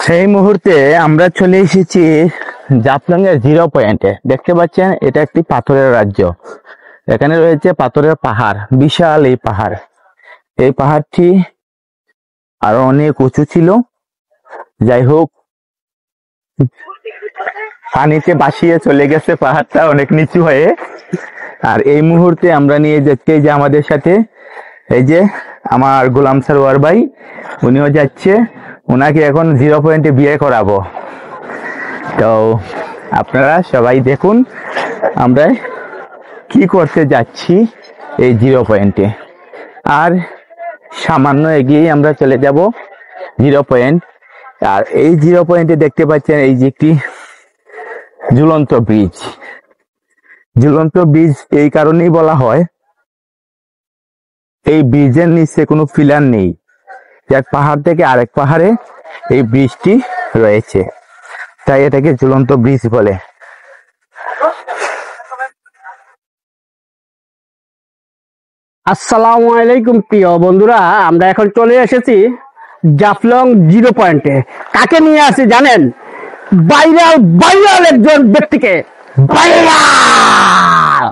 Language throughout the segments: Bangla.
সেই মুহূর্তে আমরা চলে এসেছি জাফলং এর 0 পয়েন্টে। দেখতে পাচ্ছেন এটা একটি পাথরের রাজ্য। এখানে রয়েছে পাথরের পাহাড়, বিশাল এই পাহাড়। এই পাহাড়টি আরো অনেক উঁচু ছিল, যাই হোক পানিতে ভাসিয়ে চলে গেছে পাহাড়টা অনেক নিচু হয়ে। আর এই মুহূর্তে আমরা নিয়ে যাচ্ছি যে আমাদের সাথে এই যে আমার গোলাম সারোয়ার ভাই, উনিও যাচ্ছে। ওনাকে এখন 0 পয়েন্টে বিয়ে করাবো। তো আপনারা সবাই দেখুন আমরা কি করতে যাচ্ছি এই 0 পয়েন্টে। আর সামান্য এগিয়ে আমরা চলে যাব 0 পয়েন্ট। আর এই 0 পয়েন্টে দেখতে পাচ্ছেন এই যে একটি ঝুলন্ত ব্রিজ। ঝুলন্ত ব্রিজ এই কারণেই বলা হয়, এই ব্রিজের নিচে কোনো পিলার নেই। এক পাহাড় থেকে আরেক পাহাড়ে এই ব্রিজটি রয়েছে, তাই এটাকে ঝুলন্ত ব্রিজ বলে। আসসালামু আলাইকুম প্রিয় বন্ধুরা, আমরা এখন চলে এসেছি জাফলং 0 পয়েন্টে। কাকে নিয়ে আসি জানেন? ভাইরাল ভাইরাল একজন ব্যক্তিকে। ভাইরাল!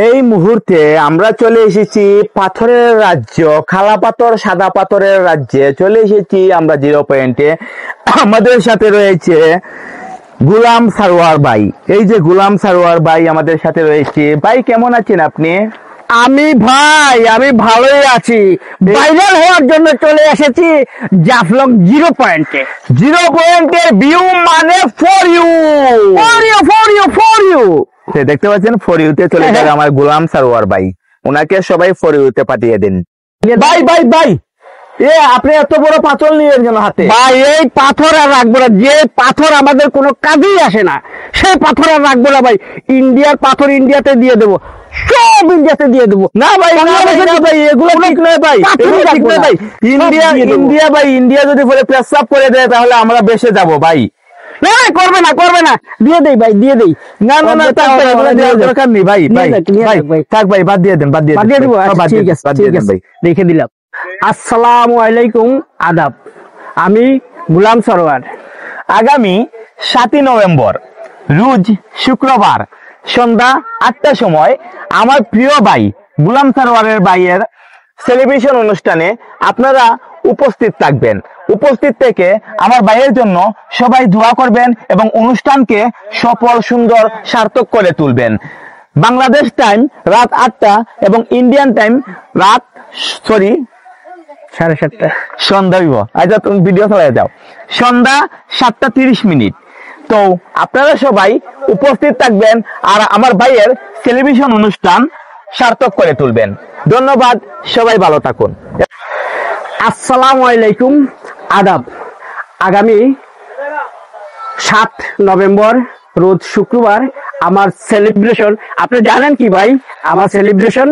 এই মুহূর্তে আমরা চলে এসেছি পাথরের রাজ্য, কালা পাথর সাদা পাথরের রাজ্যে চলে এসেছি আমরা 0 পয়েন্টে। আমাদের সাথে রয়েছে গোলাম সারোয়ার ভাই। এই যে গোলাম সারোয়ার ভাই আমাদের সাথে রয়েছে। ভাই কেমন আছেন আপনি? আমি ভালোই আছি। ভাইরাল হওয়ার জন্য চলে এসেছি জাফলং 0 পয়েন্টে। 0 পয়েন্টের ভিউ মানে ফর ইউ। দেখতে পাচ্ছেন ফর ইউতে চলে যাবে আমার গোলাম সারোয়ার ভাই। ওনাকে সবাই ফর ইউতে পাঠিয়ে দিন। ভাই ভাই ভাই, আপনি এত বড় পাথর নিয়ে গেল হাতে। ভাই এই পাথর আর রাখবো না, যে পাথর আমাদের কোনো কাজেই আসে না সেই পাথর আর রাখবো না ভাই। ইন্ডিয়ার পাথর ইন্ডিয়াতে দিয়ে দেবো, সব ইন্ডিয়াতে দিয়ে দেবো। না ভাই এগুলো ঠিক নয় ভাই, ঠিক নয় ভাই। ইন্ডিয়া ভাই, ইন্ডিয়া যদি বলে প্রস্তাব করে দেয় তাহলে আমরা বেসে যাব ভাই। না করবে না, দিয়ে দেই ভাই, দিয়ে দেই। না দরকার নেই ভাই। থাক ভাই, বাদ দিয়ে দেন, বাদ দিয়ে দেবো। ঠিক আছে ভাই, রেখে দিলাম। আসসালামু আলাইকুম, আদাব। আমি গোলাম সরোয়ার। আগামী 7 নভেম্বর রোজ শুক্রবার সন্ধ্যা 8টার সময় আমার প্রিয় ভাই গোলাম সারোয়ারের ভাইয়ের সেলিব্রেশন অনুষ্ঠানে আপনারা উপস্থিত থাকবেন। উপস্থিত থেকে আমার ভাইয়ের জন্য সবাই দোয়া করবেন এবং অনুষ্ঠানকে সফল, সুন্দর, সার্থক করে তুলবেন। বাংলাদেশ টাইম রাত 8টা এবং ইন্ডিয়ান টাইম সাড়ে 7টা সন্ধ্যা। আচ্ছা তুমি ভিডিও চালাই যাও, সন্ধ্যা 7:30। তো আপনারা সবাই উপস্থিত থাকবেন আর আমার ভাইয়ের সেলিব্রেশন অনুষ্ঠান সার্থক করে তুলবেন। ধন্যবাদ, সবাই ভালো থাকুন। আসসালামু আলাইকুম, আদাব। আগামী 7 নভেম্বর রোজ শুক্রবার আমার সেলিব্রেশন। আপনি জানেন কি ভাই আমার সেলিব্রেশন?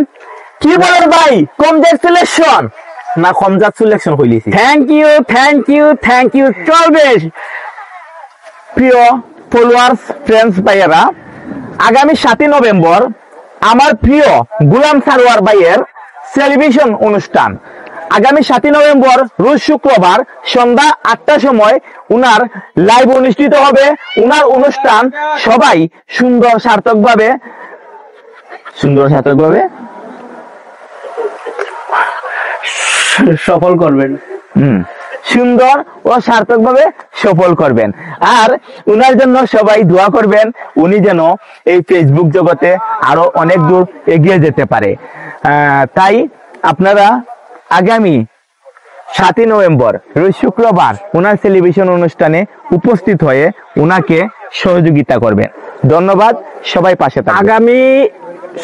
কি বলেন ভাই? কমজাত সিলেকশন না কমজাত সিলেকশন হইলিছি। থ্যাংক ইউ চলবে। প্রিয় ফলোয়ার্স, ফ্রেন্ডস ভাইয়েরা, আগামী 7 নভেম্বর আমার প্রিয় গোলাম সারোয়ার ভাইয়ের সেলিব্রেশন অনুষ্ঠান। আগামী 7 নভেম্বর রোজ শুক্রবার সন্ধ্যা 8টার সময় উনার লাইভ অনুষ্ঠিত হবে। উনার অনুষ্ঠান সবাই সুন্দর সার্থকভাবে সফল করবেন। সুন্দর ও সার্থকভাবে সফল করবেন। আর উনার জন্য সবাই দোয়া করবেন, উনি যেন এই ফেসবুক জগতে আরো অনেক দূর এগিয়ে যেতে পারে। তাই আপনারা আগামী 7 নভেম্বর রোজ শুক্রবার উনার সেলিব্রেশন অনুষ্ঠানে উপস্থিত হয়ে উনাকে সহযোগিতা করবেন। ধন্যবাদ, সবাই পাশে থাকবেন। আগামী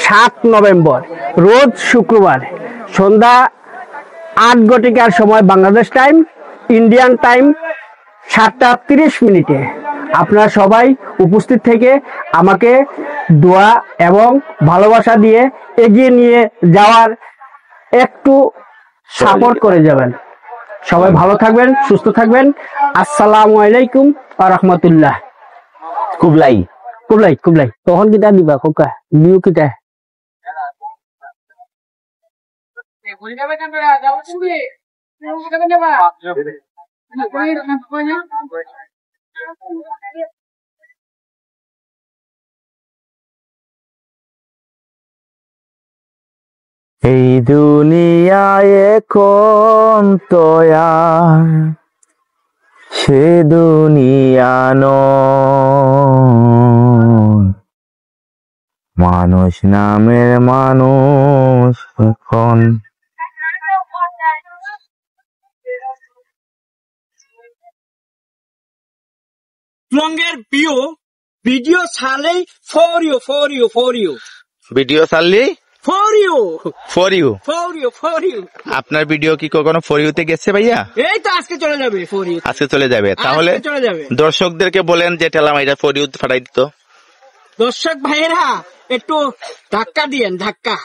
7 নভেম্বর রোজ শুক্রবার সন্ধ্যা 8 ঘটিকার সময় বাংলাদেশ টাইম, ইন্ডিয়ান টাইম 7:30 আপনারা সবাই উপস্থিত থেকে আমাকে দোয়া এবং ভালোবাসা দিয়ে এগিয়ে নিয়ে যাওয়ার একটু সাপোর্ট করে যাবেন। সবাই ভালো থাকবেন, সুস্থ থাকবেন। আসসালামু আলাইকুম ওয়া রাহমাতুল্লাহ। কুবলাই তখন কিটা দিবা কোকা নিউ কিটা এই দুনিয়ায় এখন তো আর সে দুনিয়া নয়, মানুষ নামের মানুষ এখন। লঙ্গের ভিডিও ছাড়লেই ফর ইউ ভিডিও ছাড়লি ফর ইউ ফর ইউ। আপনার ভিডিও কি কখনো ফর ইউতে গেছে ভাইয়া? এই তো আজকে চলে যাবে ফর ইউ, আজকে চলে যাবে। তাহলে চলে যাবে। দর্শকদেরকে বলেন যে টেলাম এটা ফর ইউ ফাটাই দিত। দর্শক ভাইয়েরা একটু ধাক্কা দিয়েন, ধাক্কা।